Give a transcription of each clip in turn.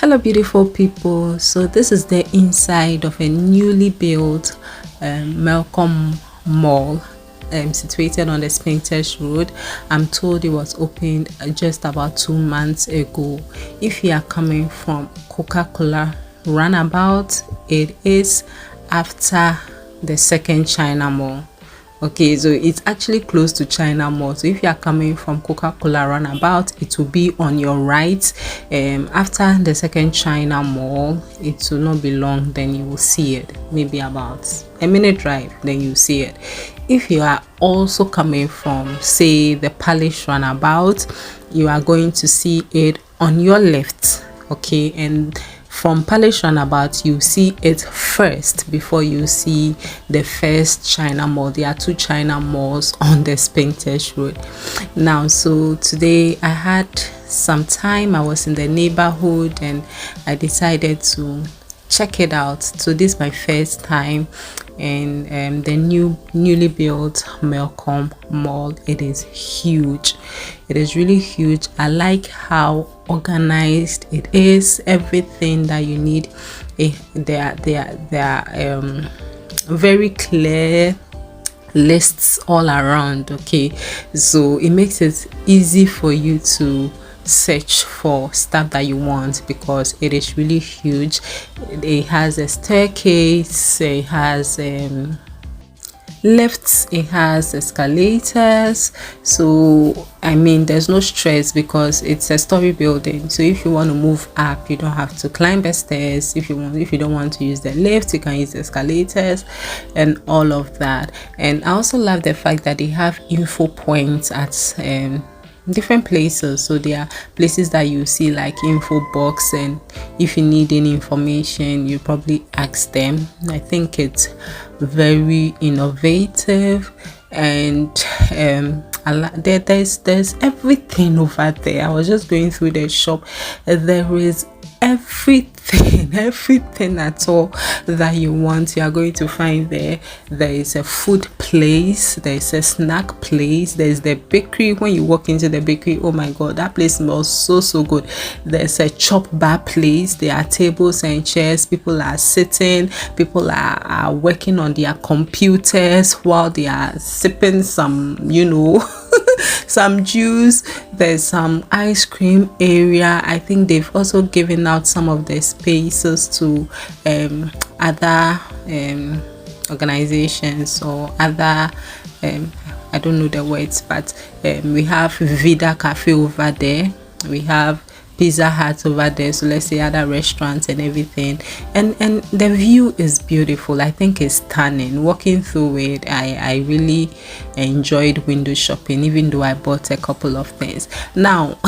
Hello beautiful people, so this is the inside of a newly built melcom mall situated on the Spintex Road. I'm told it was opened just about 2 months ago. If you are coming from Coca-Cola roundabout, it is after the second China Mall. Okay, so it's actually close to China Mall. So if you are coming from Coca-Cola roundabout, it will be on your right. After the second China Mall, it will not be long, then you will see it. Maybe about a minute drive, then you see it. If you are also coming from, say, the Palace roundabout, you are going to see it on your left. Okay, and from Palace roundabout, you see it first before you see the first China Mall. There are 2 China Malls on the Spintex Road. Now, so today I had some time. I was in the neighborhood and I decided to check it out. So this is my first time in the newly built melcom mall. It is huge. It is really huge. I like how organized it is. Everything that you need, they are very clear lists all around. Okay, so it makes it easy for you to search for stuff that you want because it is really huge. It has a staircase, it has lifts, it has escalators. So I mean, there's no stress because it's a story building. So if you want to move up, you don't have to climb the stairs. If you don't want to use the lift, you can use the escalators and all of that. And I also love the fact that they have info points at different places. So there are places that you see like info box, and if you need any information, you probably ask them. I think it's very innovative, and there's everything over there. I was just going through the shop. There is everything at all that you want, you are going to find there. There is a food place, there is a snack place, there is the bakery. When you walk into the bakery, oh my god, that place smells so good. There's a chop bar place. There are tables and chairs. People are sitting, people are working on their computers while they are sipping some some juice. There's some ice cream area. I think they've also given out some of the spaces to other organizations or other I don't know the words, but we have Vida Cafe over there, we have Pizza Hut over there, so let's say other restaurants and everything, and the view is beautiful. I think it's stunning. Walking through it, I really enjoyed window shopping, even though I bought a couple of things. Now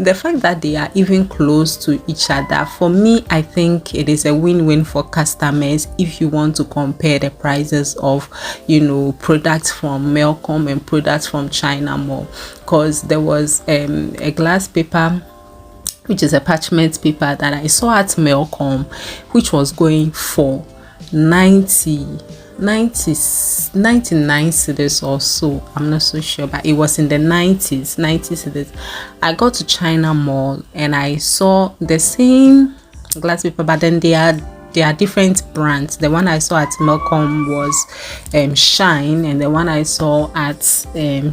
the fact that they are even close to each other, for me, I think it is a win-win for customers if you want to compare the prices of products from melcom and products from China Mall, because there was a glass paper, which is a parchment paper, that I saw at melcom, which was going for 99 cedis or so. I'm not so sure, but it was in the 90 cedis. I got to China Mall and I saw the same glass paper, but then there are different brands. The one I saw at melcom was Shine, and the one I saw at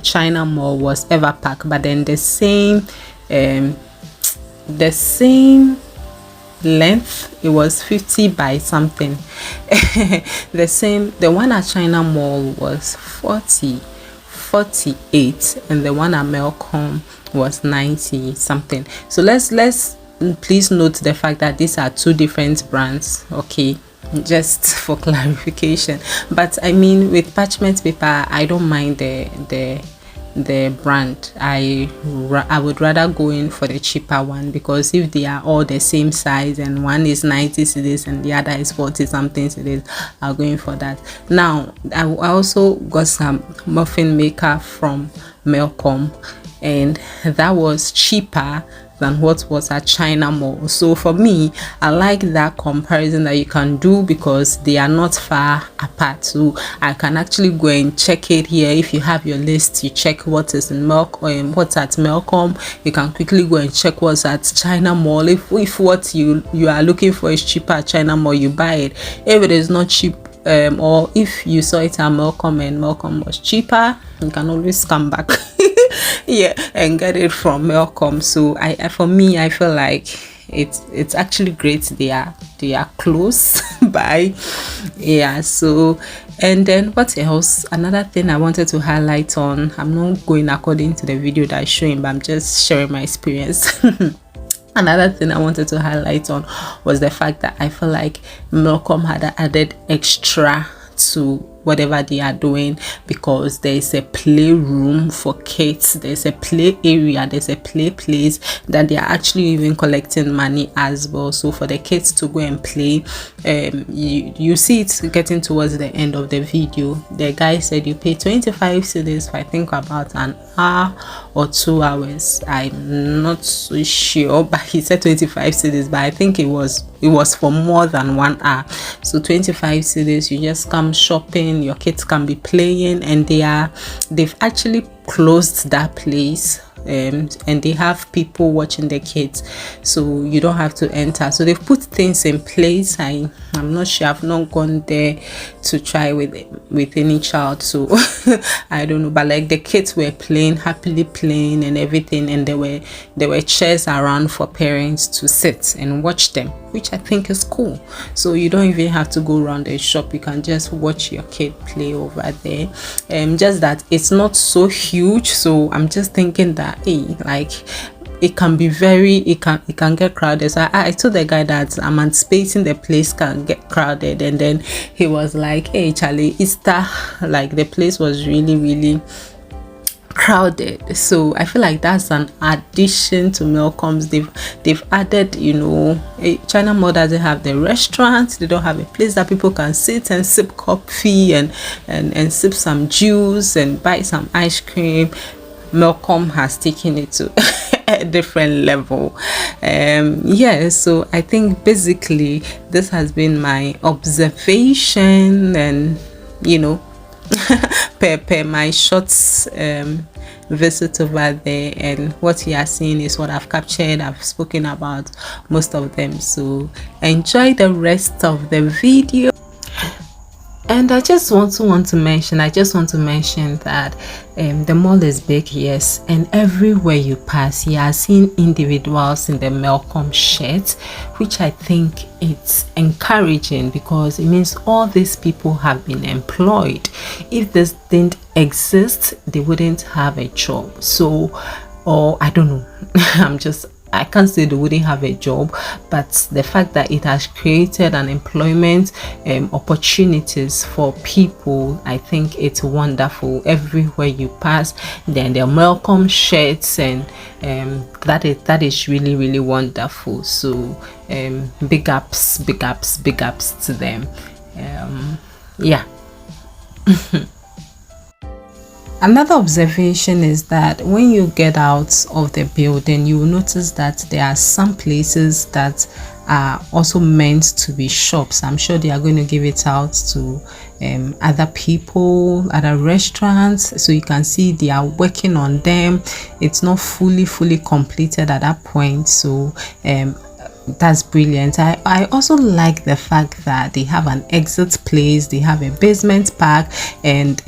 China Mall was Everpack, but then the same length. It was 50 by something. The one at China Mall was 48, and the one at melcom was 90 something. So let's please note the fact that these are 2 different brands, okay, just for clarification. But I mean, with parchment paper, I don't mind the brand. I would rather go in for the cheaper one, because if they are all the same size and one is 90 cedis and the other is 40 something cedis, I'll go in for that. Now I also got some muffin maker from melcom, and that was cheaper than what was at China Mall. So for me, I like that comparison that you can do because they are not far apart. So I can actually go and check it here. If you have your list, you check what is in what's at Melcom. You can quickly go and check what's at China Mall. If what you are looking for is cheaper at China Mall, you buy it. If it is not cheap, or if you saw it at Melcom and Melcom was cheaper, you can always come back yeah, and get it from Melcom. So for me, I feel like it's actually great they are close by. Yeah. So, and then what else? Another thing I wanted to highlight on, I'm not going according to the video that I'm showing, but I'm just sharing my experience. Another thing I wanted to highlight on was the fact that I feel like Melcom had added extra to whatever they are doing, because there is a playroom for kids, there's a play area, there's a play place that they are actually even collecting money as well. So for the kids to go and play, you see it's getting towards the end of the video. The guy said you pay 25 cedis for I think about an hour or 2 hours. I'm not so sure, but he said 25 cedis, but I think it was for more than 1 hour. So 25 cedis, you just come shopping, your kids can be playing, and they've actually closed that place, and they have people watching the kids, so you don't have to enter. So they've put things in place. I'm not sure, I've not gone there to try with any child, so I don't know, but like the kids were happily playing and everything, and there were chairs around for parents to sit and watch them, which I think is cool. So you don't even have to go around the shop, you can just watch your kid play over there. Just that it's not so huge, so I'm just thinking that like it can be it can get crowded. So I told the guy that I'm anticipating the place can get crowded, and then he was like, hey Charlie, Easter, like the place was really crowded. So I feel like that's an addition to Melcom's. They've added, China Mall doesn't have the restaurant, they don't have a place that people can sit and sip coffee and sip some juice and buy some ice cream. Melcom has taken it to a different level. So I think basically this has been my observation, and per my shots visit over there, and what you are seeing is what I've captured. I've spoken about most of them, so enjoy the rest of the video. And I just want to mention that the mall is big, yes, and everywhere you pass you are seeing individuals in the Melcom shirt, which I think it's encouraging, because it means all these people have been employed. If this didn't exist, they wouldn't have a job. So, or I don't know, I can't say they wouldn't have a job, but the fact that it has created an employment opportunities for people, I think it's wonderful. Everywhere you pass, then the Melcom shirts, and that is really wonderful. So big ups to them. Yeah. Another observation is that when you get out of the building, you will notice that there are some places that are also meant to be shops. I'm sure they are going to give it out to other people, other restaurants, so you can see they are working on them. It's not fully completed at that point, so that's brilliant. I also like the fact that they have an exit place, they have a basement park, and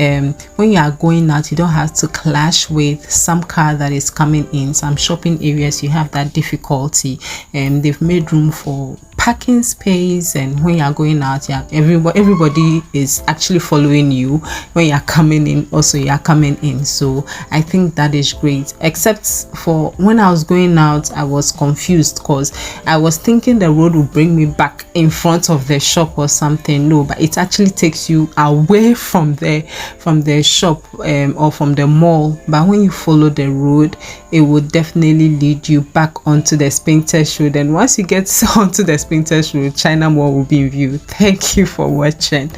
when you are going out, you don't have to clash with some car that is coming in. Some shopping areas you have that difficulty, and they've made room for parking space, and when you are going out, everybody is actually following you. When you are coming in, also you are coming in. So I think that is great, except for when I was going out, I was confused because I was thinking the road would bring me back in front of the shop or something. No, but it actually takes you away from the shop or from the mall. But when you follow the road, it would definitely lead you back onto the Spintex Road, and once you get onto the Spintex Road, China Mall will be in view. Thank you for watching.